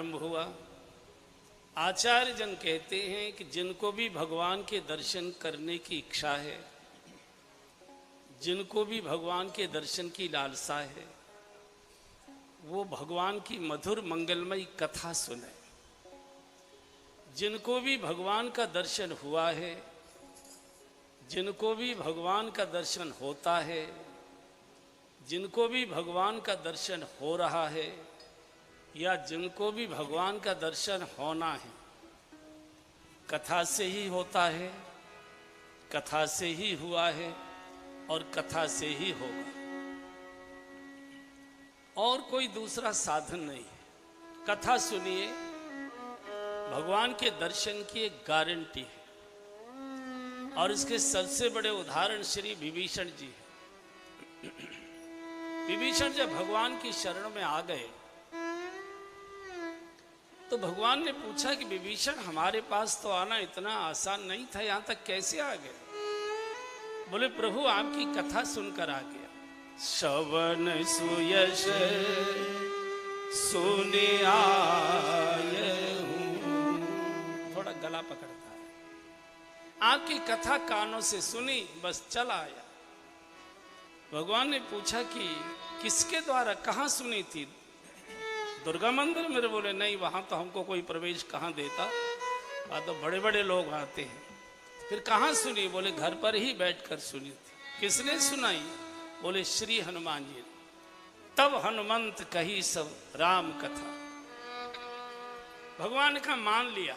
आरंभ हुआ। आचार्य जन कहते हैं कि जिनको भी भगवान के दर्शन करने की इच्छा है, जिनको भी भगवान के दर्शन की लालसा है, वो भगवान की मधुर मंगलमयी कथा सुने। जिनको भी भगवान का दर्शन हुआ है, जिनको भी भगवान का दर्शन होता है, जिनको भी भगवान का दर्शन हो रहा है, या जिनको भी भगवान का दर्शन होना है, कथा से ही होता है, कथा से ही हुआ है और कथा से ही होगा। और कोई दूसरा साधन नहीं है। कथा सुनिए, भगवान के दर्शन की एक गारंटी है। और इसके सबसे बड़े उदाहरण श्री विभीषण जी हैं। विभीषण जब भगवान की शरण में आ गए तो भगवान ने पूछा कि विभीषण, हमारे पास तो आना इतना आसान नहीं था, यहां तक कैसे आ गए? बोले, प्रभु आपकी कथा सुनकर आ गया। श्रवण सुयश सुने आए हूं। थोड़ा गला पकड़ता है। आपकी कथा कानों से सुनी, बस चला आया। भगवान ने पूछा कि किसके द्वारा, कहां सुनी थी? दुर्गा मंदिर मेरे? बोले नहीं, वहां तो हमको कोई प्रवेश कहाँ देता, वहां तो बड़े बड़े लोग आते हैं। फिर कहाँ सुनी? बोले घर पर ही बैठकर सुनी थी। किसने सुनाई? बोले श्री हनुमान जी। तब हनुमंत कही सब राम कथा। भगवान का मान लिया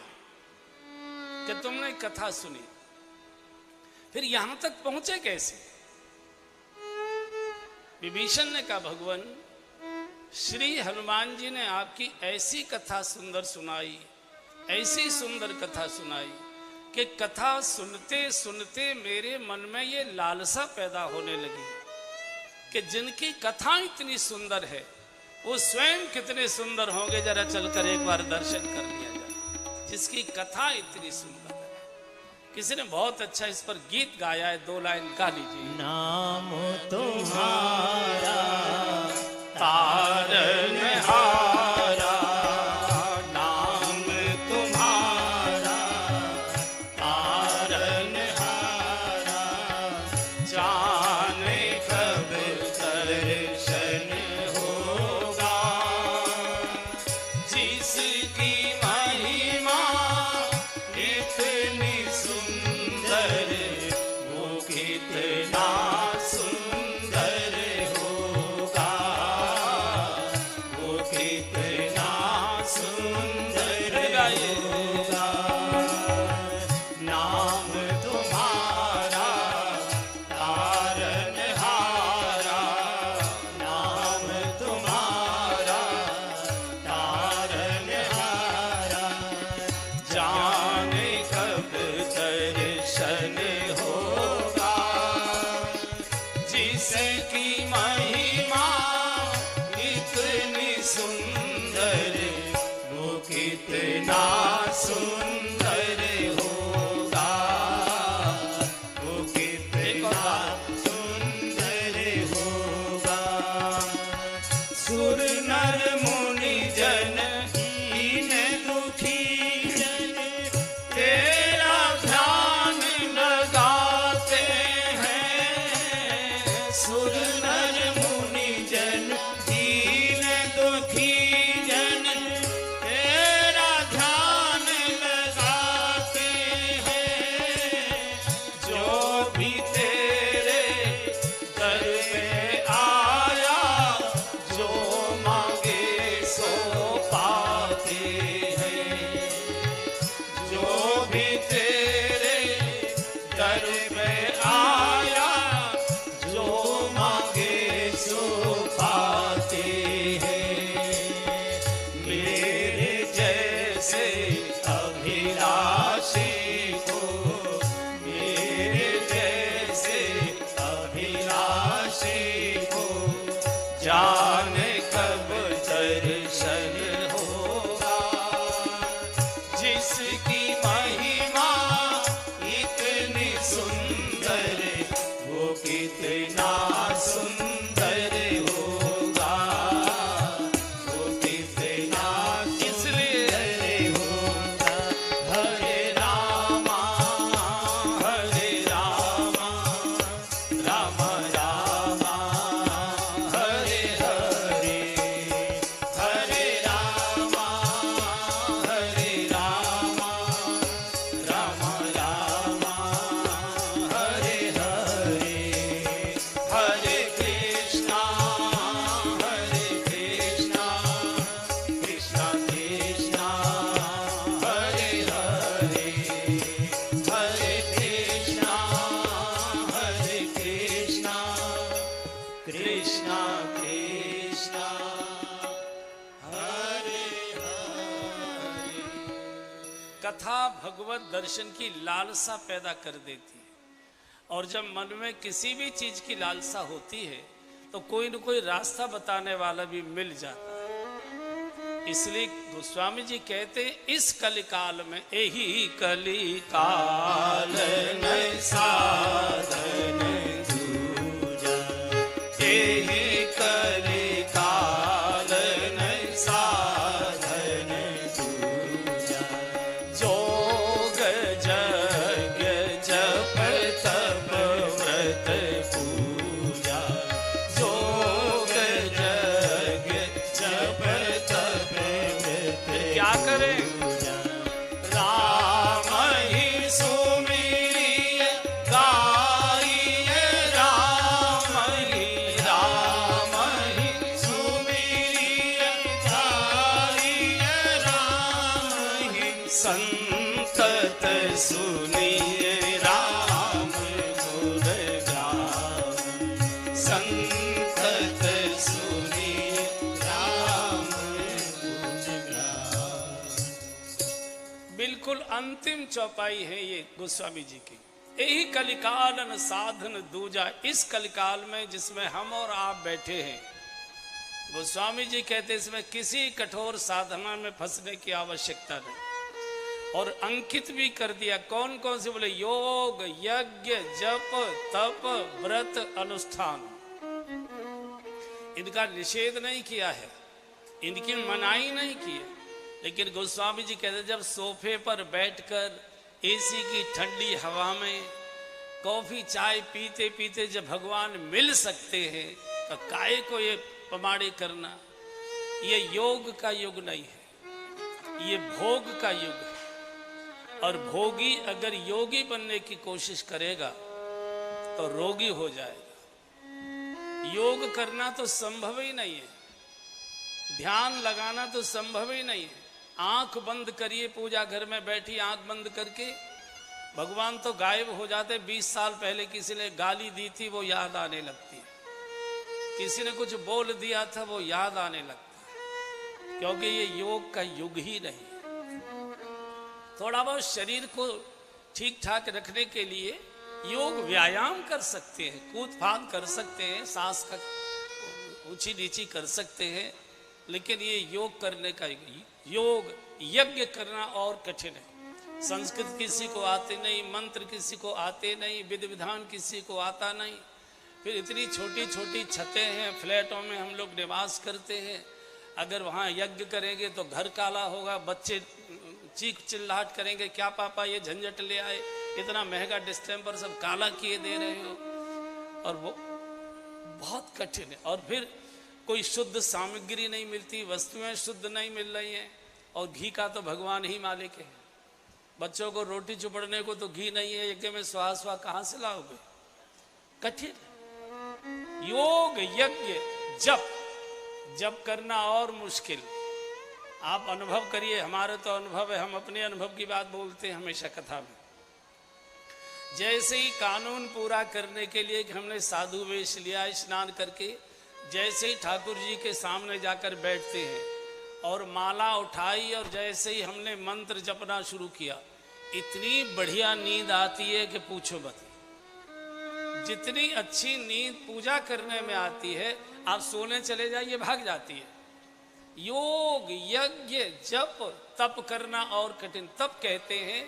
कि तुमने कथा सुनी। फिर यहां तक पहुंचे कैसे? विभीषण ने कहा, भगवान श्री हनुमान जी ने आपकी ऐसी कथा सुंदर सुनाई, ऐसी सुंदर कथा सुनाई कि कथा सुनते सुनते मेरे मन में ये लालसा पैदा होने लगी कि जिनकी कथा इतनी सुंदर है वो स्वयं कितने सुंदर होंगे, जरा चलकर एक बार दर्शन कर लिया जाए। जिसकी कथा इतनी सुंदर है। किसी ने बहुत अच्छा इस पर गीत गाया है, 2 लाइन गा लीजिए। नाम तुम्हारा तारनहारा, नाम तुम्हारा तारनहारा, जाने कब दर्शन होगा। जिसकी महिमा इतनी सुंदर, वो कितना सुंदर होगा, वो कितना सुंदर होगा। नाम तुम्हारा तारनहारा, नाम तुम्हारा तारनहारा, जाने कब दर्शन होगा। जिसकी महिमा इतनी सुंदर, वो कितना सुंदर होगा, वो कितना सुंदर होगा। सुर नर मुनि जन दीन दुखी जन तेरा ध्यान लगाते हैं। सुर नर मुनि जन दीन दुखी जन तेरा ध्यान लगाते हैं। जो भी तेरे दर पे आया, जो मांगे सो पाते हैं। जो भी तेरे दर पे आया, जो मांगे सो पाते हैं। मेरे जैसे अभिलाषी को, मेरे जैसे अभिलाषी को, जाने कब दर्शन होगा। कथा भगवत दर्शन की लालसा पैदा कर देती है, और जब मन में किसी भी चीज की लालसा होती है तो कोई न कोई रास्ता बताने वाला भी मिल जाता है। इसलिए गोस्वामी जी कहते इस कलिकाल में, यही कलिकाल में साधन दूजा, यही कलिकाल में साधन दूजा, जोग जग जप तप व्रत पूजा, जोग जग जप तप क्या करें, राम ही सुमिरिय गाइए, राम ही सुमिरिय गाइए, राम ही संतत सुनिए, राम गुण गान, संतत सुनिए, राम गुण गान। बिल्कुल अंतिम चौपाई है ये गोस्वामी जी की, यही कलिकालन साधन दूजा। इस कलिकाल में जिसमें हम और आप बैठे हैं, गोस्वामी जी कहते इसमें किसी कठोर साधना में फंसने की आवश्यकता नहीं, और अंकित भी कर दिया। कौन कौन से बोले, योग यज्ञ जप तप व्रत अनुष्ठान, इनका निषेध नहीं किया है, इनकी मनाही नहीं की है। लेकिन गोस्वामी जी कहते जब सोफे पर बैठकर एसी की ठंडी हवा में कॉफी चाय पीते पीते जब भगवान मिल सकते हैं तो काहे को ये पमाड़े करना। ये योग का युग नहीं है, ये भोग का युग है, और भोगी अगर योगी बनने की कोशिश करेगा तो रोगी हो जाएगा। योग करना तो संभव ही नहीं है, ध्यान लगाना तो संभव ही नहीं है। आंख बंद करिए, पूजा घर में बैठी आंख बंद करके, भगवान तो गायब हो जाते। 20 साल पहले किसी ने गाली दी थी वो याद आने लगती, किसी ने कुछ बोल दिया था वो याद आने लगता, क्योंकि ये योग का युग ही नहीं। थोड़ा बहुत शरीर को ठीक ठाक रखने के लिए योग व्यायाम कर सकते हैं, कूद फाद कर सकते हैं, सांस का ऊंची नीची कर सकते हैं, लेकिन ये योग करने का योग यज्ञ करना और कठिन है। संस्कृत किसी को आते नहीं, मंत्र किसी को आते नहीं, विधि विधान किसी को आता नहीं। फिर इतनी छोटी छोटी छतें हैं, फ्लैटों में हम लोग निवास करते हैं, अगर वहाँ यज्ञ करेंगे तो घर काला होगा, बच्चे चीख चिल्लाहट करेंगे, क्या पापा ये झंझट ले आए, इतना महंगा डिस्टेम्पर सब काला किए दे रहे हो, और वो बहुत कठिन है। और फिर कोई शुद्ध सामग्री नहीं मिलती, वस्तुएं शुद्ध नहीं मिल रही हैं, और घी का तो भगवान ही मालिक है। बच्चों को रोटी चुपड़ने को तो घी नहीं है, यज्ञ में स्वाहा स्वाहा कहाँ से लाओगे, कठिन। योग यज्ञ जप, जप करना और मुश्किल। आप अनुभव करिए, हमारे तो अनुभव है, हम अपने अनुभव की बात बोलते हैं हमेशा कथा में। जैसे ही कानून पूरा करने के लिए कि हमने साधु वेश लिया, स्नान करके जैसे ही ठाकुर जी के सामने जाकर बैठते हैं और माला उठाई, और जैसे ही हमने मंत्र जपना शुरू किया, इतनी बढ़िया नींद आती है कि पूछो मत। जितनी अच्छी नींद पूजा करने में आती है, आप सोने चले जाइए भाग जाती है। योग यज्ञ जप तप करना और कठिन। तप कहते हैं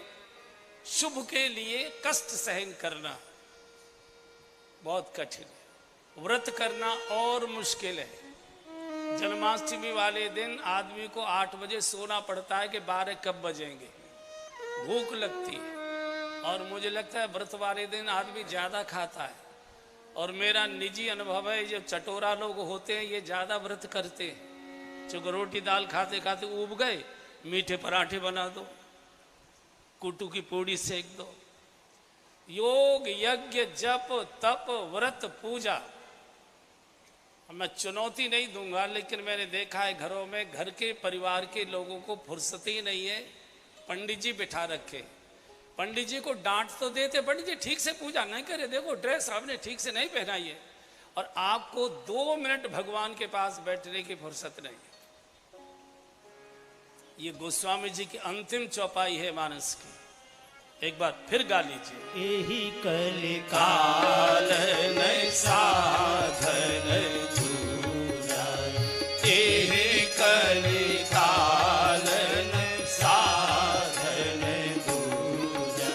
शुभ के लिए कष्ट सहन करना बहुत कठिन है, व्रत करना और मुश्किल है। जन्माष्टमी वाले दिन आदमी को 8 बजे सोना पड़ता है कि 12 कब बजेंगे, भूख लगती है। और मुझे लगता है व्रत वाले दिन आदमी ज़्यादा खाता है, और मेरा निजी अनुभव है जो चटोरा लोग होते हैं ये ज़्यादा व्रत करते हैं। चूँकि रोटी दाल खाते खाते ऊब गए, मीठे पराठे बना दो, कुट्टू की पूड़ी सेक दो। योग यज्ञ जप तप व्रत पूजा, मैं चुनौती नहीं दूंगा, लेकिन मैंने देखा है घरों में, घर के परिवार के लोगों को फुर्सत ही नहीं है, पंडित जी बिठा रखे। पंडित जी को डांट तो देते, पंडित जी ठीक से पूजा नहीं करे, देखो ड्रेस आपने ठीक से नहीं पहनाई है, और आपको 2 मिनट भगवान के पास बैठने की फुर्सत नहीं है। ये गोस्वामी जी की अंतिम चौपाई है मानस की। एक बार फिर गा लीजिए। यही कलिकाल नहीं साधन दूजा, यही कलिकाल नहीं साधन दूजा,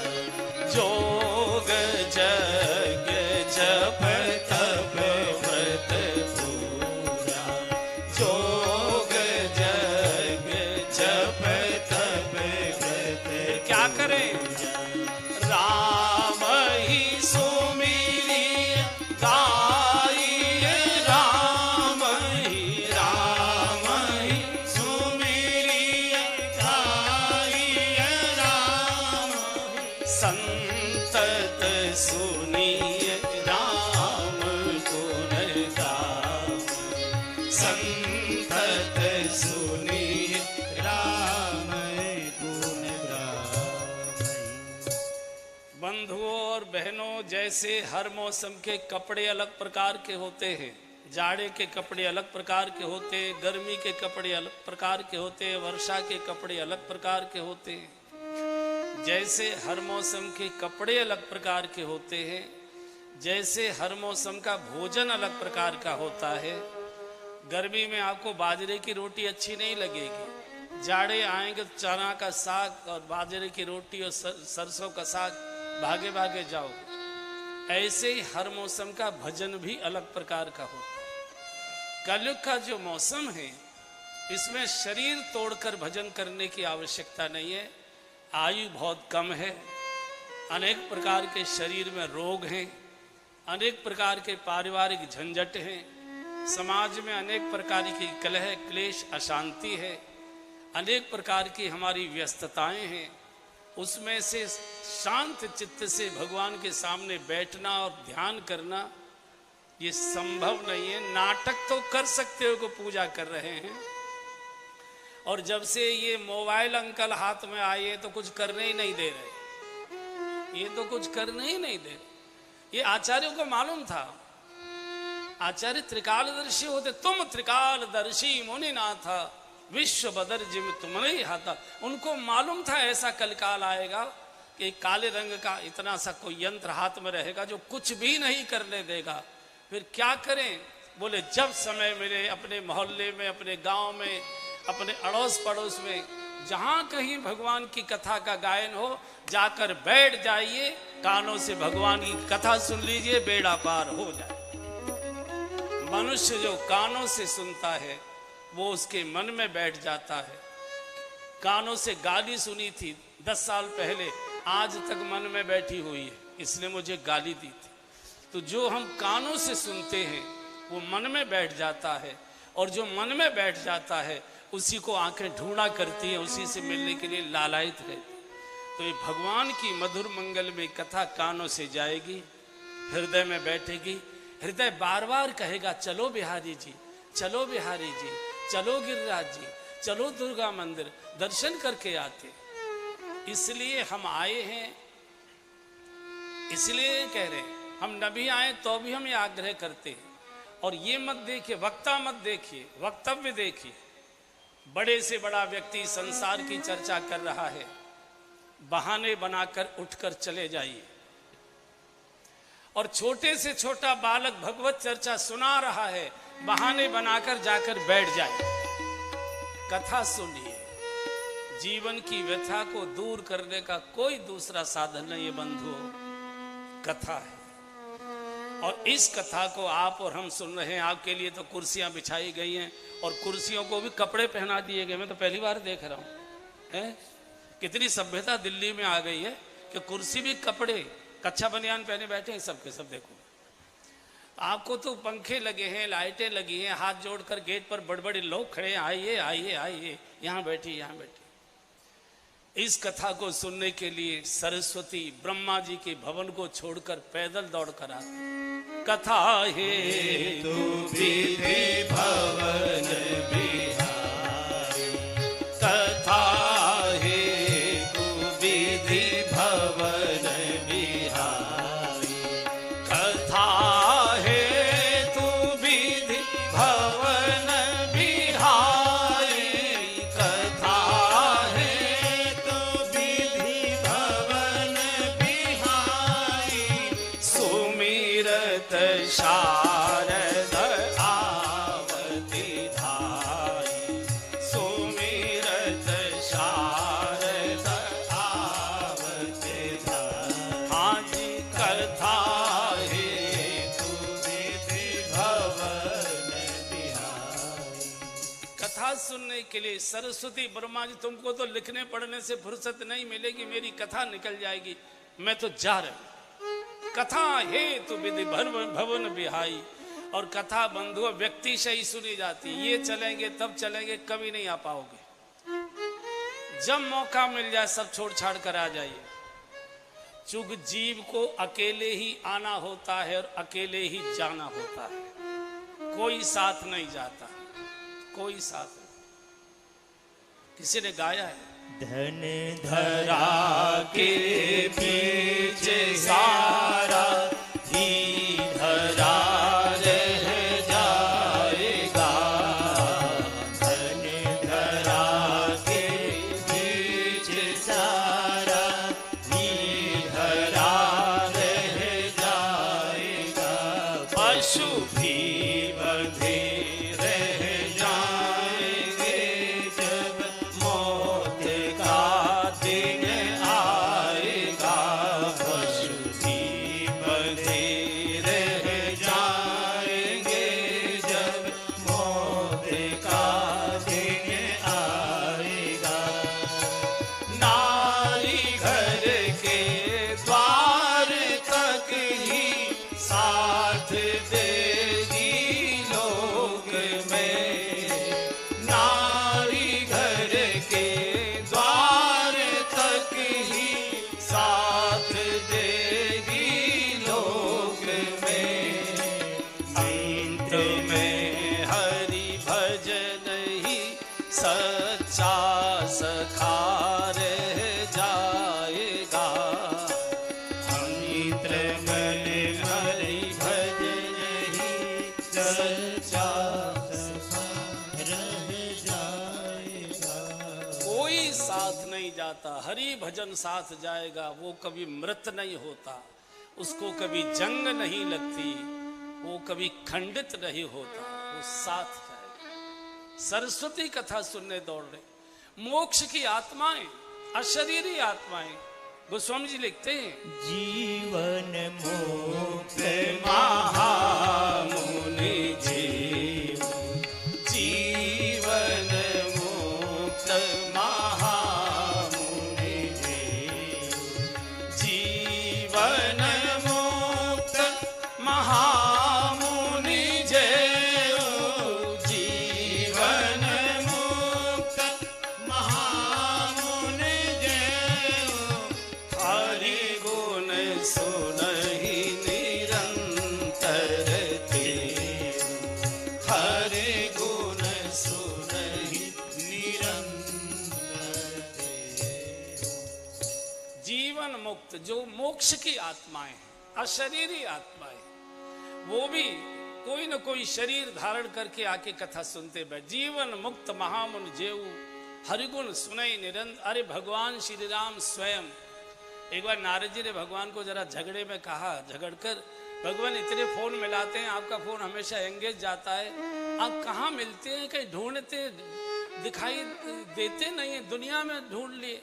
जोग जग जप तप व्रत पूजा, जोग जग जप तप व्रत। क्या करें? राम ही सुमिरिय गाइए, राम ही सुमिरिय गाइए, राम संतत सुनिए राम गुण गाम, संतत सुनिए राम गुण गाम। बंधुओं और बहनों, जैसे हर मौसम के कपड़े अलग प्रकार के होते हैं, जाड़े के कपड़े अलग प्रकार के होते हैं, गर्मी के कपड़े अलग प्रकार के होते हैं, वर्षा के कपड़े अलग प्रकार के होते हैं, जैसे हर मौसम के कपड़े अलग प्रकार के होते हैं, जैसे हर मौसम का भोजन अलग प्रकार का होता है। गर्मी में आपको बाजरे की रोटी अच्छी नहीं लगेगी, जाड़े आएंगे तो चना का साग और बाजरे की रोटी और सरसों का साग भागे भागे जाओगे। ऐसे ही हर मौसम का भजन भी अलग प्रकार का होता है। कलयुग का जो मौसम है, इसमें शरीर तोड़कर भजन करने की आवश्यकता नहीं है। आयु बहुत कम है, अनेक प्रकार के शरीर में रोग हैं, अनेक प्रकार के पारिवारिक झंझट हैं, समाज में अनेक प्रकार की कलह क्लेश अशांति है, अनेक प्रकार की हमारी व्यस्तताएं हैं। उसमें से शांत चित्त से भगवान के सामने बैठना और ध्यान करना ये संभव नहीं है। नाटक तो कर सकते हो को पूजा कर रहे हैं, और जब से ये मोबाइल अंकल हाथ में आए तो कुछ करने ही नहीं दे रहे, ये तो कुछ करने ही नहीं दे रहे। ये आचार्यों को मालूम था, आचार्य त्रिकालदर्शी होते। तुम त्रिकालदर्शी मुनिनाथ विश्व बदर जिम तुम नहीं हाथा। उनको मालूम था ऐसा कलकाल आएगा कि काले रंग का इतना सा कोई यंत्र हाथ में रहेगा जो कुछ भी नहीं करने देगा। फिर क्या करें? बोले जब समय मिले अपने मोहल्ले में, अपने गांव में, अपने अड़ोस पड़ोस में, जहां कहीं भगवान की कथा का गायन हो, जाकर बैठ जाइए, कानों से भगवान की कथा सुन लीजिए, बेड़ा पार हो जाए। मनुष्य जो कानों से सुनता है वो उसके मन में बैठ जाता है। कानों से गाली सुनी थी 10 साल पहले, आज तक मन में बैठी हुई है, इसने मुझे गाली दी थी। तो जो हम कानों से सुनते हैं वो मन में बैठ जाता है, और जो मन में बैठ जाता है उसी को आंखें ढूंढा करती हैं, उसी से मिलने के लिए लालायित रहती। तो ये भगवान की मधुर मंगल में कथा कानों से जाएगी, हृदय में बैठेगी, हृदय बार बार कहेगा चलो बिहारी जी, चलो बिहारी जी, चलो गिरिराज जी, चलो दुर्गा मंदिर दर्शन करके आते। इसलिए हम आए हैं, इसलिए कह रहे हैं, हम न भी आए तो भी हम ये आग्रह करते हैं। और ये मत देखिए, वक्ता मत देखिए, वक्तव्य देखिए। बड़े से बड़ा व्यक्ति संसार की चर्चा कर रहा है, बहाने बनाकर उठकर चले जाइए। और छोटे से छोटा बालक भगवत चर्चा सुना रहा है, बहाने बनाकर जाकर बैठ जाए। कथा सुनिए। जीवन की व्यथा को दूर करने का कोई दूसरा साधन नहीं है बंधुओं, कथा है। और इस कथा को आप और हम सुन रहे हैं। आपके लिए तो कुर्सियां बिछाई गई हैं, और कुर्सियों को भी कपड़े पहना दिए गए। मैं तो पहली बार देख रहा हूं, कितनी सभ्यता दिल्ली में आ गई है कि कुर्सी भी कपड़े, कच्छा बनियान पहने बैठे हैं सबके सब। देखो, आपको तो पंखे लगे हैं, लाइटें लगी हैं, हाथ जोड़कर गेट पर बड़े बड़े लोग खड़े हैं, आइए आइए आइए, यहाँ बैठिए यहाँ बैठिए। इस कथा को सुनने के लिए सरस्वती ब्रह्मा जी के भवन को छोड़कर पैदल दौड़कर आते। कथा है तू विधि भवन बिहारी, कथा है तू विधि भवन बिहारी, कथा है तू विधि भवन बिहारी, कथा सुनने के लिए। सरस्वती ब्रह्मा जी तुमको तो लिखने पढ़ने से फुर्सत नहीं मिलेगी, मेरी कथा निकल जाएगी, मैं तो जा रही हूं। कथा हे तु विधि भवन बिहाई, और कथा बंधु व्यक्ति से ही सुनी जाती। ये चलेंगे तब चलेंगे, कभी नहीं आ पाओगे। जब मौका मिल जाए सब छोड़ छाड़ कर आ जाइए। चूंकि जीव को अकेले ही आना होता है और अकेले ही जाना होता है, कोई साथ नहीं जाता, कोई साथ नहीं। किसी ने गाया है, धन धरा के पीछे सारा ही धरा रह जाएगा। धन धरा के पीछे सारा ही धरा रह जाएगा। पशु भी बंधे रह जाएंगे जब मौत का दिन आएगा। पशु भी बंधे रह जाएंगे जब मौत का दिन आएगा। नारी घर के द्वार तक ही साथ देगी लोक में। नारी घर के द्वार तक ही साथ देगी लोक में। अंत में हरि भजन ही सच्चा सखा रह जाएगा। मित्र मन हरि भजन ही सच्चा सखा रह जाएगा। कोई साथ नहीं जाता, हरि भजन साथ जाएगा। वो कभी मृत नहीं होता, उसको कभी जंग नहीं लगती, वो कभी खंडित नहीं होता, वो साथ जाएगा। सरस्वती कथा सुनने दौड़ रहे। मोक्ष की आत्माएं, अशरीरी आत्माएं, गोस्वामी जी लिखते हैं, जीवन मुक्त महामुनि जीव। जीवन मुक्त महामुनि जीव। जीवन मुक्त महामुनि जीव। जीवन मुक्त महामुनि जीव। हरि गुण सुनहि निरंतर देव। हरि गुण सुनहि निरंतर देव। जीवन मुक्त, जो मोक्ष की आत्माएं हैं, अशरीरी आत्माएं, वो भी कोई न कोई शरीर धारण करके आके कथा सुनते बैठ। जीवन मुक्त महामुनि जेऊ, हरिगुण सुनई निरंतर। अरे भगवान श्री राम स्वयं, एक बार नारद जी ने भगवान को जरा झगड़े में कहा, झगड़कर, भगवान इतने फोन मिलाते हैं, आपका फोन हमेशा एंगेज जाता है, आप कहाँ मिलते हैं, कहीं ढूंढते दिखाई देते नहीं है, दुनिया में ढूंढ लिए,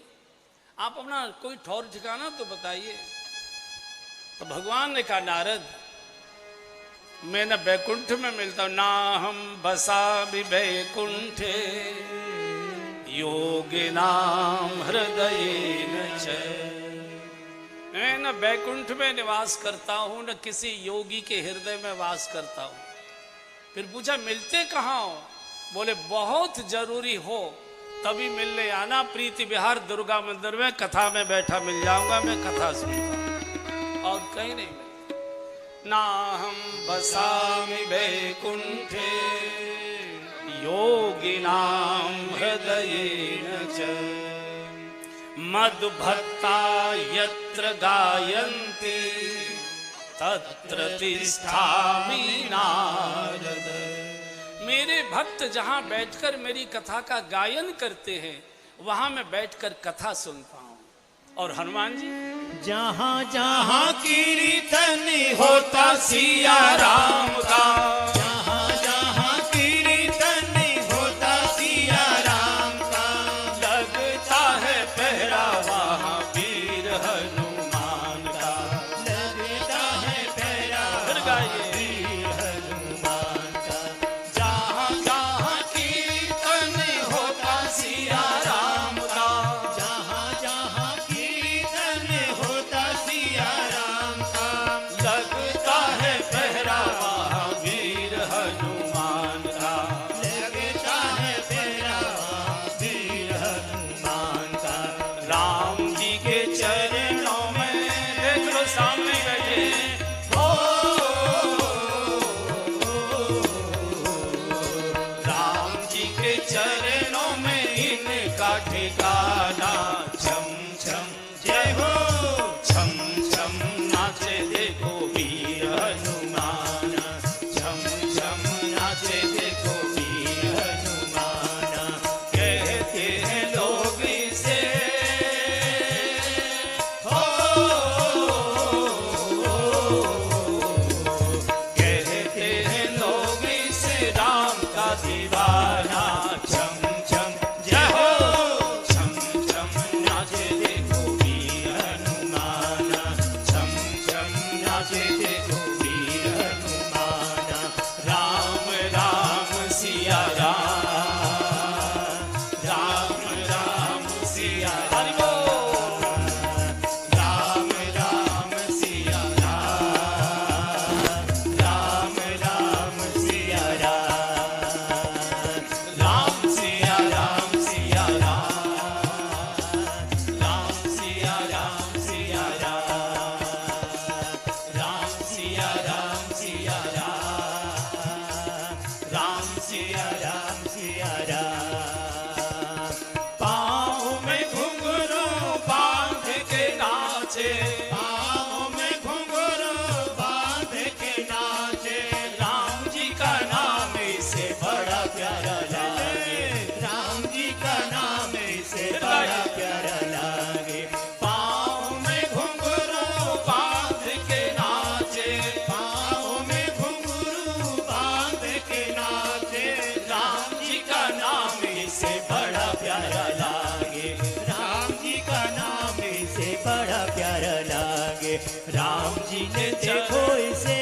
आप अपना कोई ठौर ठिकाना तो बताइए। तो भगवान ने कहा, नारद मैं न बैकुंठ में मिलता हूं, ना हम बसा भी बैकुंठे योगिनाम हृदय न चै। मैं न बैकुंठ में निवास करता हूं, न किसी योगी के हृदय में वास करता हूं। फिर पूछा मिलते कहाँ हो? बोले बहुत जरूरी हो तभी मिलने आना, प्रीति विहार दुर्गा मंदिर में कथा में बैठा मिल जाऊंगा, मैं कथा सुनता हूं, और कहीं नहीं मिलता। ना हम बसामि बैकुंठे योगिनाम हृदयेन च। मद्भक्ता यत्र गायन्ति तत्र तिष्ठामि नारद। मेरे भक्त जहां बैठकर मेरी कथा का गायन करते हैं, वहां मैं बैठकर कथा सुनता हूं। और हनुमान जी, जहाँ जहाँ कीर्तन होता सिया राम का। जहाँ जहाँ कीर्तन होता सिया राम का। लगता है पहरा वहाँ वीर हनुमान का। लगता है पहरा वीर हनुमान का। जहाँ जहाँ कीर्तन नाचे, पाँव में घुंघरू बांध के नाचे। राम जी का नाम इसे बड़ा प्यारा लागे, राम जी का नाम इसे बड़ा प्यारा लागे। पाँव में घुंघरू बांध के नाचे, पाँव में घुंघरू बांध के नाचे। राम जी का नाम इसे बड़ा प्यारा लागे, राम जी का नाम इसे बड़ा प्यारा लागे। राम जी ने देखो इसे,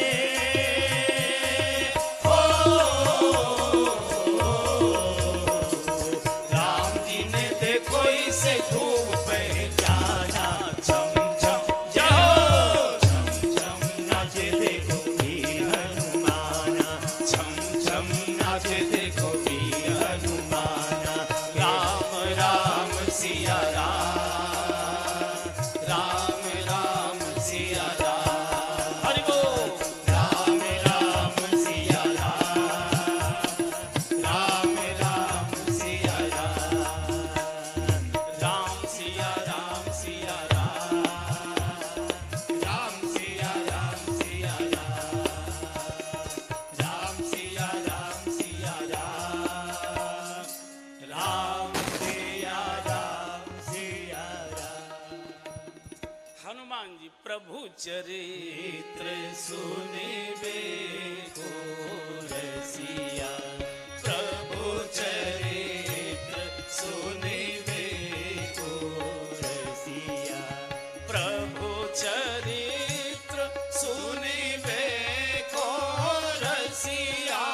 राम जी ने देखो इसे खूब पहचाना। छम छम जाओ, छम छम नाचे देखो वीर हनुमाना। छम छम नाचे देखो वीर हनुमाना। राम राम सिया राम, राम राम सिया राम। हरि बोल। राम राम सिया राम, राम राम सिया राम, राम सिया राम सिया राम, राम सिया राम सिया राम, राम सिया राम सिया राम, राम सिया राम सिया राम। हनुमान जी प्रभु चरित्र सुनिबे को रसिया, प्रभु चरित्र सुनिबे को रसिया। प्रभु चरित्र सुनिबे को रसिया,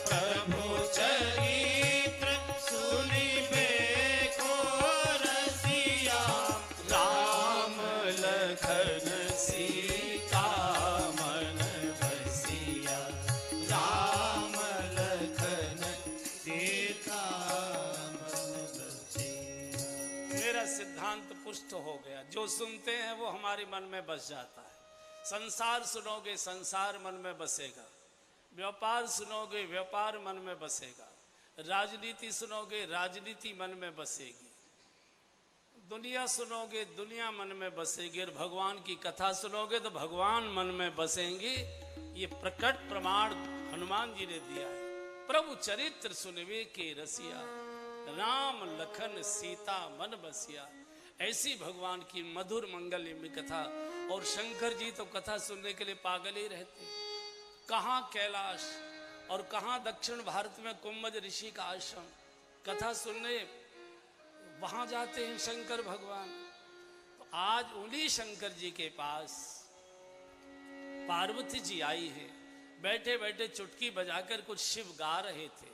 प्रभु चरित्र सुनिबे को रसिया। राम लखन सीता मन बसिया, राम लखन सीता मन बसिया। मेरा सिद्धांत पुष्ट हो गया। जो सुनते हैं वो हमारे मन में बस जाता है। संसार सुनोगे, संसार मन में बसेगा। व्यापार सुनोगे, व्यापार मन में बसेगा। राजनीति सुनोगे, राजनीति मन में बसेगी। दुनिया सुनोगे, दुनिया मन में बसेगी। और भगवान की कथा सुनोगे तो भगवान मन में बसेंगी। ये प्रकट प्रमाण हनुमान जी ने दिया है। प्रभु चरित्र सुनवे के रसिया, राम लखन सीता मन बसिया। ऐसी भगवान की मधुर मंगलमयी कथा। और शंकर जी तो कथा सुनने के लिए पागल ही रहते। कहाँ कैलाश और कहाँ दक्षिण भारत में कुंभज ऋषि का आश्रम। कथा सुनने वहां जाते हैं शंकर भगवान। तो आज उन्हीं शंकर जी के पास पार्वती जी आई है। बैठे बैठे चुटकी बजाकर कुछ शिव गा रहे थे।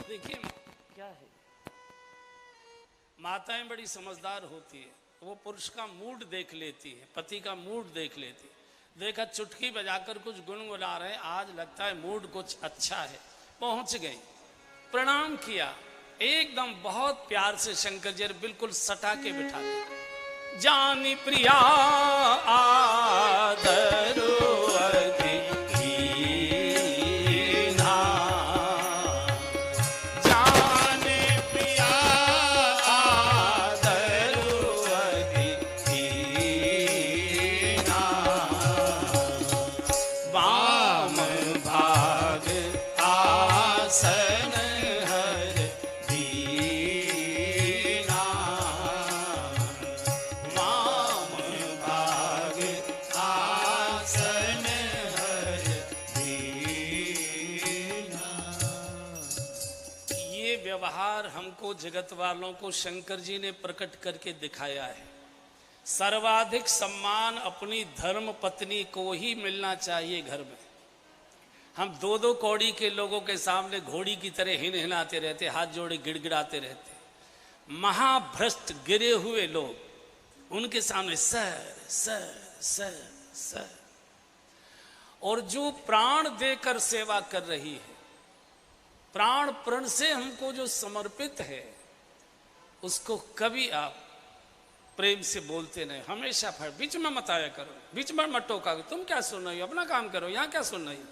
देखिए क्या है, माताएं बड़ी समझदार होती है। वो पुरुष का मूड देख लेती है, पति का मूड देख लेती है। देखा चुटकी बजाकर कुछ गुनगुना रहे, आज लगता है मूड कुछ अच्छा है। पहुंच गई, प्रणाम किया, एकदम बहुत प्यार से शंकर जी बिल्कुल सटा के बिठा दिया। जानी प्रिया आदरो अति कीन्हा, जाने प्रिया आदरो अति कीन्हा, वाम भाग आसन हर दीना, वाम भाग आसन हर दीना। ये व्यवहार हमको जगत वालों को शंकर जी ने प्रकट करके दिखाया है। सर्वाधिक सम्मान अपनी धर्म पत्नी को ही मिलना चाहिए घर में। हम दो दो कौड़ी के लोगों के सामने घोड़ी की तरह हिन हिनाते रहते, हाथ जोड़े गिड़गिड़ाते रहते। महाभ्रष्ट गिरे हुए लोग, उनके सामने सर सर सर सर। और जो प्राण देकर सेवा कर रही है, प्राण प्रण से हमको जो समर्पित है, उसको कभी आप प्रेम से बोलते नहीं। हमेशा बीच में मत आया करो, बीच में मत टोका। तुम क्या सुन रही हो, अपना काम करो, यहाँ क्या सुन रही हो।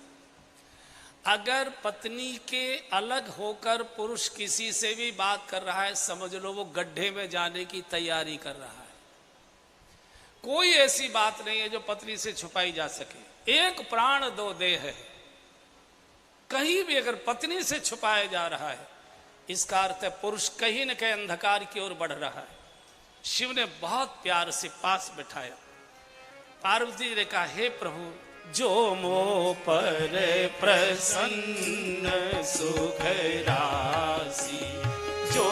अगर पत्नी के अलग होकर पुरुष किसी से भी बात कर रहा है, समझ लो वो गड्ढे में जाने की तैयारी कर रहा है। कोई ऐसी बात नहीं है जो पत्नी से छुपाई जा सके। एक प्राण दो देह है, कहीं भी अगर पत्नी से छुपाया जा रहा है, इसका अर्थ है पुरुष कहीं न कहीं अंधकार की ओर बढ़ रहा है। शिव ने बहुत प्यार से पास बिठाया। पार्वती ने कहा, हे प्रभु, जो मोह पर प्रसन्न सुख राशि, जो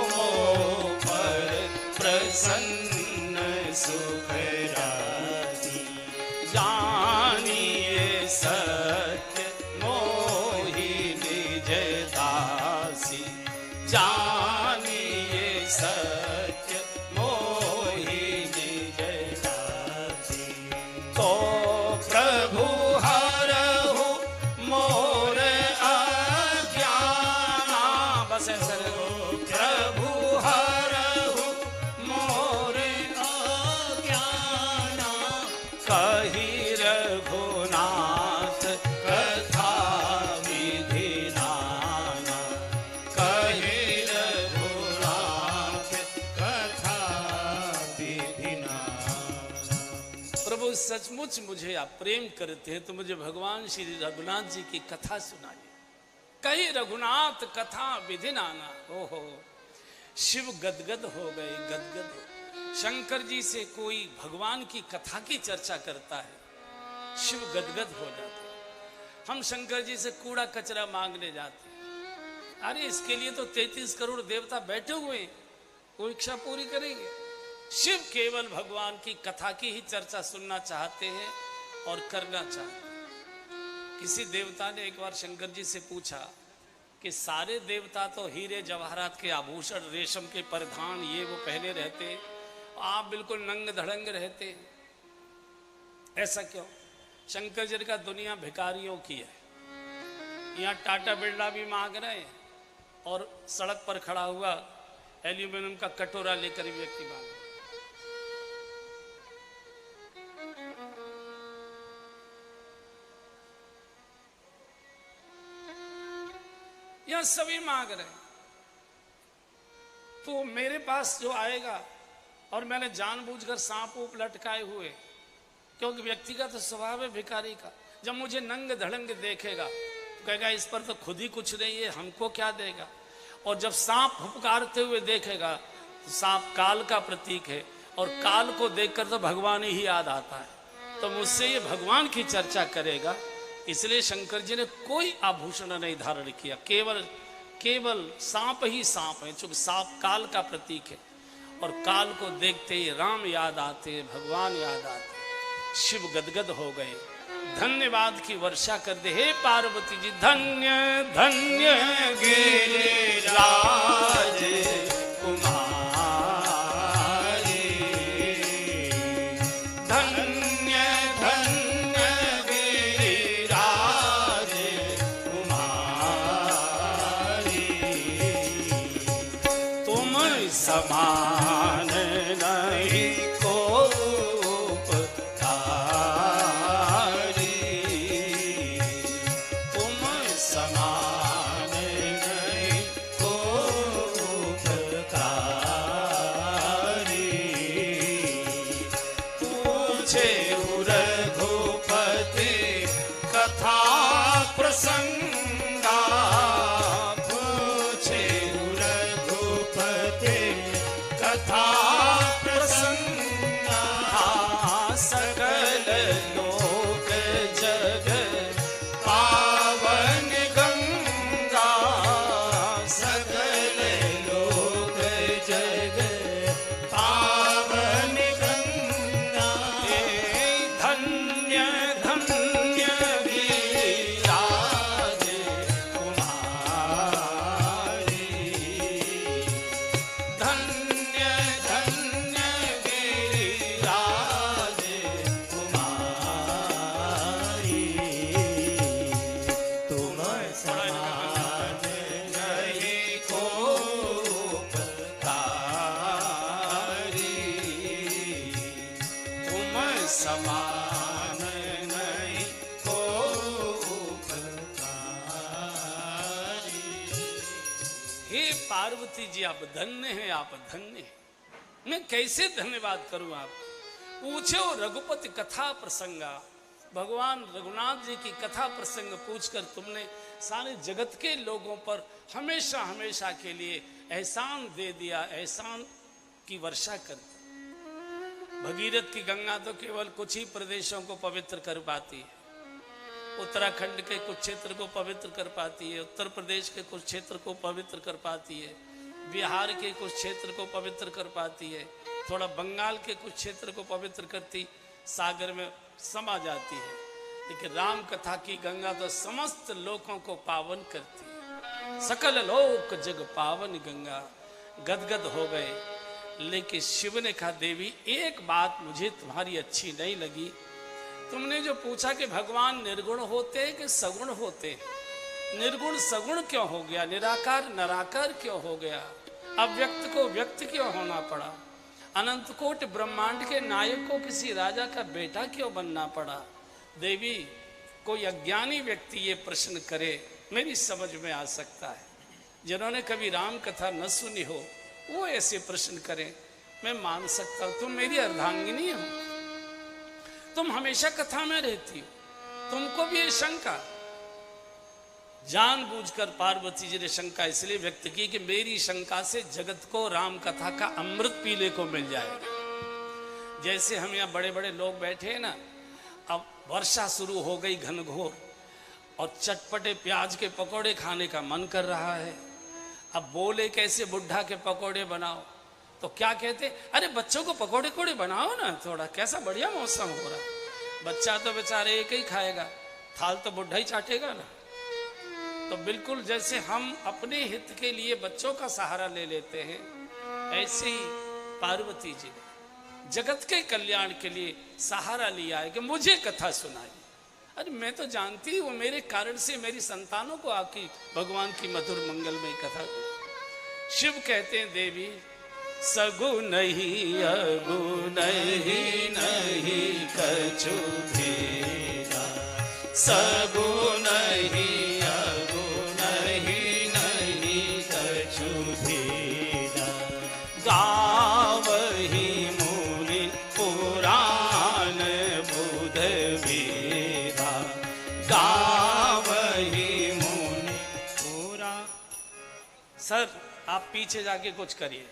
मोह पर प्रसन्न सुख राशि, जानिए सत्य मोहि निज दासी, जानिए सत्य मोहि निज दासी। तो प्रभु हरहु मोर अज्ञाना, बस ऐसा प्रभु हरहु मोर अज्ञाना, कही रघुनाथ कथा विधि नाना, कही रघुनाथ कथा विधि नाना। प्रभु सचमुच मुझे आप प्रेम करते हैं तो मुझे भगवान श्री रघुनाथ जी की कथा सुनाइए। कही रघुनाथ कथा विधि नाना। ओहो, शिव गदगद हो गए, गदगद हो। शंकर जी से कोई भगवान की कथा की चर्चा करता है, शिव गदगद हो जाते हैं। हम शंकर जी से कूड़ा कचरा मांगने जाते हैं, अरे इसके लिए तो 33 करोड़ देवता बैठे हुए हैं, वो इच्छा पूरी करेंगे। शिव केवल भगवान की कथा की ही चर्चा सुनना चाहते हैं और करना चाहते हैं। किसी देवता ने एक बार शंकर जी से पूछा कि सारे देवता तो हीरे जवाहरात के आभूषण, रेशम के परिधान ये वो पहने रहते, आप बिल्कुल नंग धड़ंग रहते, ऐसा क्यों? शंकर जी का दुनिया भिखारियों की है। यहाँ टाटा बिरला भी मांग रहे हैं और सड़क पर खड़ा हुआ एल्यूमिनियम का कटोरा लेकर व्यक्ति मांग रहे। यह सभी मांग रहे हैं। तो मेरे पास जो आएगा, और मैंने जानबूझकर सांप ऊप लटकाए हुए, क्योंकि व्यक्ति का तो स्वभाव है भिखारी का, जब मुझे नंग धड़ंग देखेगा तो कहेगा इस पर तो खुद ही कुछ नहीं है, हमको क्या देगा। और जब सांप फुफकारते हुए देखेगा तो सांप काल का प्रतीक है, और काल को देखकर तो भगवान ही याद आता है। तो मुझसे ये भगवान की चर्चा करेगा, इसलिए शंकर जी ने कोई आभूषण नहीं धारण किया, केवल सांप ही सांप है, चूंकि सांप काल का प्रतीक है। और काल को देखते ही राम याद आते, भगवान याद आते। शिव गदगद हो गए, धन्यवाद की वर्षा कर दे। हे पार्वती जी, धन्य धन्य गिरिराज कुमारी, धन्य धन्य गिरिराज कुमारी, तुम समान नहीं को प्रसंगा, पूछे रघुपते कथा प्रसंगा, सकल लोक जग पावन गंगा, सकल लोक जग पावन गंगा, धन्य धन्य समान नहीं को उपकारी। हे पार्वती जी, आप धन्य हैं, आप धन्य हैं। मैं कैसे धन्यवाद करूं आपको? पूछो रघुपति कथा प्रसंगा, भगवान रघुनाथ जी की कथा प्रसंग पूछकर तुमने सारे जगत के लोगों पर हमेशा हमेशा के लिए एहसान दे दिया, एहसान की वर्षा कर दी। भगीरथ की गंगा तो केवल कुछ ही प्रदेशों को पवित्र कर पाती है, उत्तराखंड के कुछ क्षेत्र को पवित्र कर पाती है, उत्तर प्रदेश के कुछ क्षेत्र को पवित्र कर पाती है, बिहार के कुछ क्षेत्र को पवित्र कर पाती है, थोड़ा बंगाल के कुछ क्षेत्र को पवित्र करती सागर में समा जाती है। लेकिन राम कथा की गंगा तो समस्त लोगों को पावन करती है। सकल लोक जग पावन गंगा, गदगद हो गए। लेकिन शिव ने कहा देवी एक बात मुझे तुम्हारी अच्छी नहीं लगी, तुमने जो पूछा कि भगवान निर्गुण होते हैं कि सगुण होते हैं, निर्गुण सगुण क्यों हो गया, निराकार निराकार क्यों हो गया, अव्यक्त को व्यक्त क्यों होना पड़ा, अनंत कोट ब्रह्मांड के नायक को किसी राजा का बेटा क्यों बनना पड़ा। देवी कोई अज्ञानी व्यक्ति ये प्रश्न करे मेरी समझ में आ सकता है, जिन्होंने कभी राम कथा न सुनी हो वो ऐसे प्रश्न करें, मैं मान सकता हूं। तुम मेरी अर्धांगिनी हो, तुम हमेशा कथा में रहती हो, तुमको भी ये शंका। जानबूझकर पार्वती जी ने शंका इसलिए व्यक्त की कि मेरी शंका से जगत को राम कथा का अमृत पीने को मिल जाएगा। जैसे हम यहाँ बड़े बड़े लोग बैठे हैं ना, अब वर्षा शुरू हो गई घनघोर और चटपटे प्याज के पकोड़े खाने का मन कर रहा है। अब बोले कैसे बुढ़ा के पकोड़े बनाओ, तो क्या कहते, अरे बच्चों को पकोड़े कोड़े बनाओ ना थोड़ा, कैसा बढ़िया मौसम हो रहा है। बच्चा तो बेचारे एक ही खाएगा, थाल तो बुढ़ा ही चाटेगा ना। तो बिल्कुल जैसे हम अपने हित के लिए बच्चों का सहारा ले लेते हैं, ऐसे ही पार्वती जी ने जगत के कल्याण के लिए सहारा लिया है कि मुझे कथा सुनाई। अरे मैं तो जानती हूँ मेरे कारण से मेरी संतानों को आपकी भगवान की मधुर मंगलमय कथा। शिव कहते हैं देवी सगुन ही अगुन ही नहीं कछु भेदा, सगुन ही अगुन ही नहीं कछु भेदा, गावहि मुनि पुराण बुध वेदा, गावहि मुनि पुराण। सर आप पीछे जाके कुछ करिए,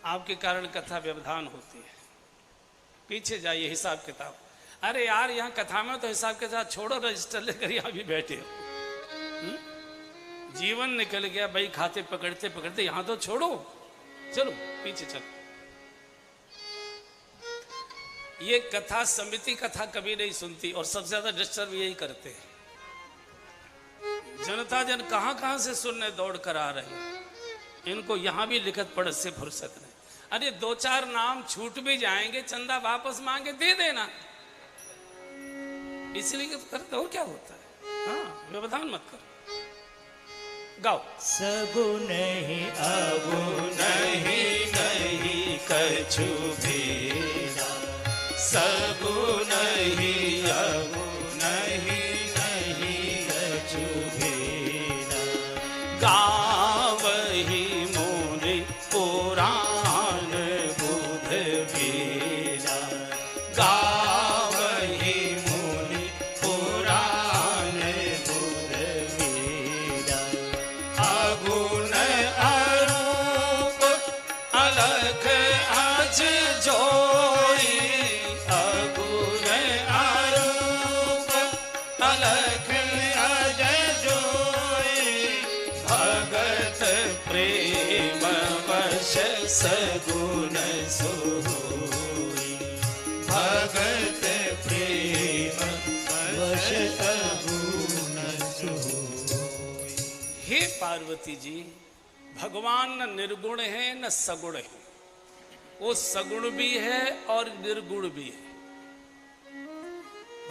आपके कारण कथा व्यवधान होती है, पीछे जाइए हिसाब किताब। अरे यार यहाँ कथा में तो हिसाब के साथ छोड़ो, रजिस्टर लेकर यहाँ भी बैठे हो। जीवन निकल गया भाई खाते पकड़ते पकड़ते, यहाँ तो छोड़ो, चलो पीछे चलो। ये कथा समिति कथा कभी नहीं सुनती और सबसे ज्यादा डिस्टर्ब यही करते हैं। जनता जन कहां कहां से सुनने दौड़ कर आ रहे हैं, इनको यहां भी लिखत पढ़त से फुर्सत नहीं। अरे दो चार नाम छूट भी जाएंगे, चंदा वापस मांगे दे देना, इसलिए तो करते, और क्या होता है। हाँ व्यवधान मत करो, गाओ। सगुन ही अगुन ही नहीं कछु भेदा, सगुन ही अगुन ही नहीं कछु भेदा, गावहि मुनि पुराण बुध वेदा, गावहि मुनि पुराण बुध वेदा, अगुण अरूप अलख अज जोई, अगुण अरूप अलख अज जोई, भगत प्रेम वश सगुण सोई, भगत प्रेम वश सगुण सोई। हे पार्वती जी, भगवान न निर्गुण है न सगुण है, वो सगुण भी है और निर्गुण भी है।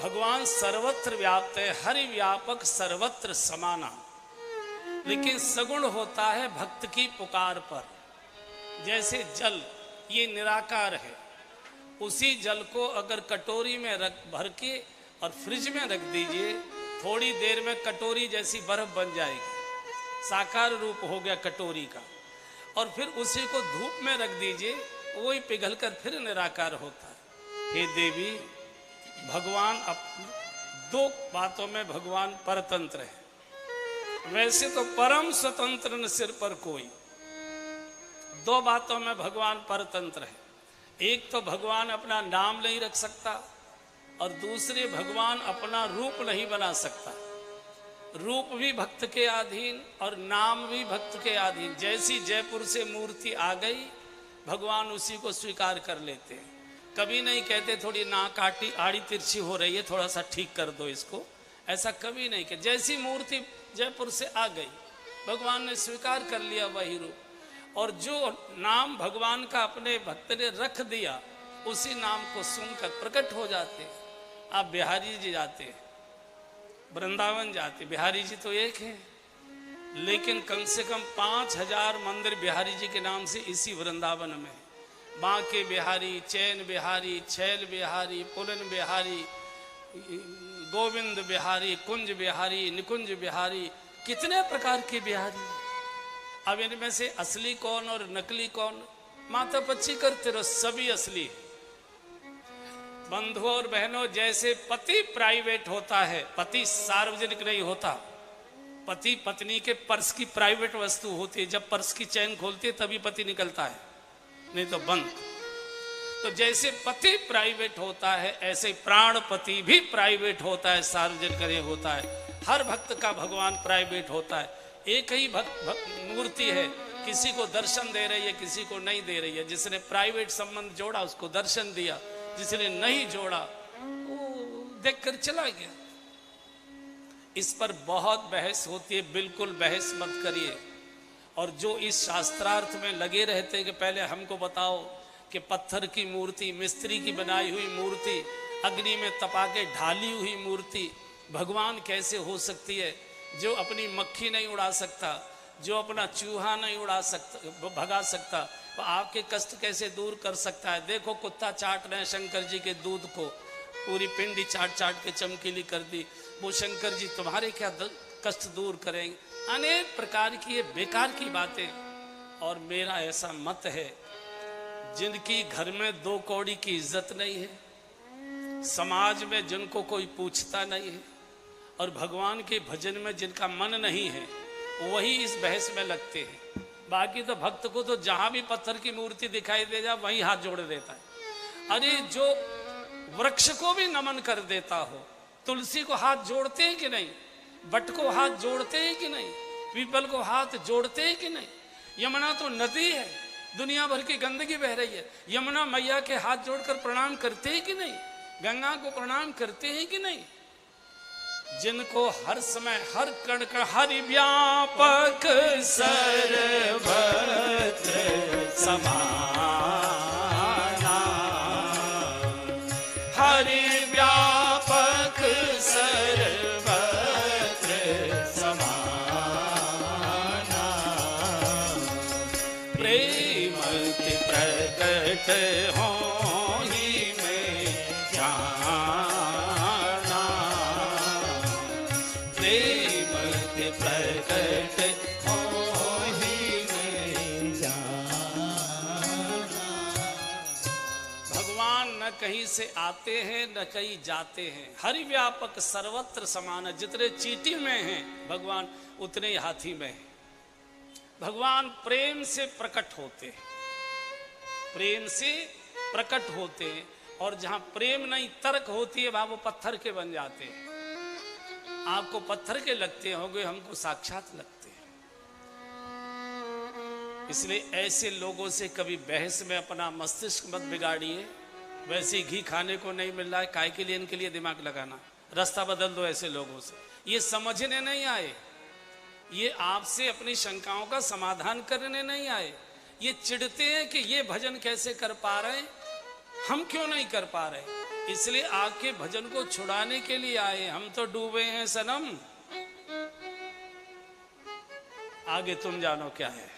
भगवान सर्वत्र व्याप्त है, हरि व्यापक सर्वत्र समाना। लेकिन सगुण होता है भक्त की पुकार पर। जैसे जल ये निराकार है, उसी जल को अगर कटोरी में भर के और फ्रिज में रख दीजिए, थोड़ी देर में कटोरी जैसी बर्फ बन जाएगी, साकार रूप हो गया कटोरी का। और फिर उसी को धूप में रख दीजिए, वही पिघलकर फिर निराकार होता है। हे देवी, भगवान दो बातों में भगवान परतंत्र है। वैसे तो परम स्वतंत्र न सिर पर कोई, दो बातों में भगवान परतंत्र है। एक तो भगवान अपना नाम नहीं रख सकता और दूसरे भगवान अपना रूप नहीं बना सकता। रूप भी भक्त के अधीन और नाम भी भक्त के अधीन। जैसी जयपुर से मूर्ति आ गई, भगवान उसी को स्वीकार कर लेते हैं। कभी नहीं कहते थोड़ी नाक काटी आड़ी तिरछी हो रही है, थोड़ा सा ठीक कर दो इसको, ऐसा कभी नहीं कहते। जैसी मूर्ति जयपुर से आ गई, भगवान ने स्वीकार कर लिया वही रूप। और जो नाम भगवान का अपने भक्त ने रख दिया, उसी नाम को सुनकर प्रकट हो जाते हैं। आप बिहारी जी जाते हैं, वृंदावन जाते, बिहारी जी तो एक है, लेकिन कम से कम 5000 मंदिर बिहारी जी के नाम से इसी वृंदावन में। बांके बिहारी, चैन बिहारी, छैल बिहारी, पुलन बिहारी, गोविंद बिहारी, कुंज बिहारी, निकुंज बिहारी, कितने प्रकार के बिहारी। अब इनमें से असली कौन और नकली कौन? माता पच्ची करते रहो, सभी असली है। बंधुओं और बहनों, जैसे पति प्राइवेट होता है, पति सार्वजनिक नहीं होता। पति पत्नी के पर्स की प्राइवेट वस्तु होती है। जब पर्स की चैन खोलती है तभी पति निकलता है, नहीं तो बंद। तो जैसे पति प्राइवेट होता है, ऐसे प्राणपति भी प्राइवेट होता है, सार्वजनिक नहीं होता है। हर भक्त का भगवान प्राइवेट होता है। एक ही मूर्ति है, किसी को दर्शन दे रही है, किसी को नहीं दे रही है। जिसने प्राइवेट संबंध जोड़ा उसको दर्शन दिया, जिसने नहीं जोड़ा वो देखकर चला गया। इस पर बहुत बहस होती है, बिल्कुल बहस मत करिए। और जो इस शास्त्रार्थ में लगे रहते हैं कि पहले हमको बताओ कि पत्थर की मूर्ति, मिस्त्री की बनाई हुई मूर्ति, अग्नि में तपा के ढाली हुई मूर्ति भगवान कैसे हो सकती है? जो अपनी मक्खी नहीं उड़ा सकता, जो अपना चूहा नहीं उड़ा सकता, भगा सकता, वो आपके कष्ट कैसे दूर कर सकता है? देखो कुत्ता चाट रहे हैं शंकर जी के दूध को, पूरी पिंडी चाट चाट के चमकीली कर दी। वो शंकर जी तुम्हारे क्या कष्ट दूर करेंगे? अनेक प्रकार की ये बेकार की बातें। और मेरा ऐसा मत है, जिनकी घर में 2 कौड़ी की इज्जत नहीं है, समाज में जिनको कोई पूछता नहीं है, और भगवान के भजन में जिनका मन नहीं है, वही इस बहस में लगते हैं। बाकी तो भक्त को तो जहां भी पत्थर की मूर्ति दिखाई दे जा वहीं हाथ जोड़ देता है। अरे जो वृक्ष को भी नमन कर देता हो, तुलसी को हाथ जोड़ते हैं कि नहीं? बट को हाथ जोड़ते हैं कि नहीं? पीपल को हाथ जोड़ते हैं कि नहीं? यमुना तो नदी है, दुनिया भर की गंदगी बह रही है, यमुना मैया के हाथ जोड़कर प्रणाम करते हैं कि नहीं? गंगा को प्रणाम करते हैं कि नहीं? जिनको हर समय हर कण कण हरि व्यापक सर्वत्र समाना, हरि व्यापक सर्वत्र समाना, प्रेम के प्रकट हो ही में जाना, प्रेम के प्रकट हो ही में जाना। भगवान न कहीं से आते हैं न कहीं जाते हैं, हरि व्यापक सर्वत्र समान। जितने चींटी में हैं भगवान, उतने ही हाथी में हैं। भगवान प्रेम से प्रकट होते हैं, प्रेम से प्रकट होते हैं। और जहां प्रेम नहीं, तर्क होती है, वहां वो पत्थर के बन जाते हैं। आपको पत्थर के लगते होंगे, हमको साक्षात लगते हैं। इसलिए ऐसे लोगों से कभी बहस में अपना मस्तिष्क मत बिगाड़िए। वैसे घी खाने को नहीं मिल रहा है, काय के लिए इनके लिए दिमाग लगाना? रास्ता बदल दो ऐसे लोगों से। ये समझने नहीं आए, ये आपसे अपनी शंकाओं का समाधान करने नहीं आए। ये चिढ़ते हैं कि ये भजन कैसे कर पा रहे हैं, हम क्यों नहीं कर पा रहे। इसलिए आपके भजन को छुड़ाने के लिए आए। हम तो डूबे हैं सनम, आगे तुम जानो क्या है।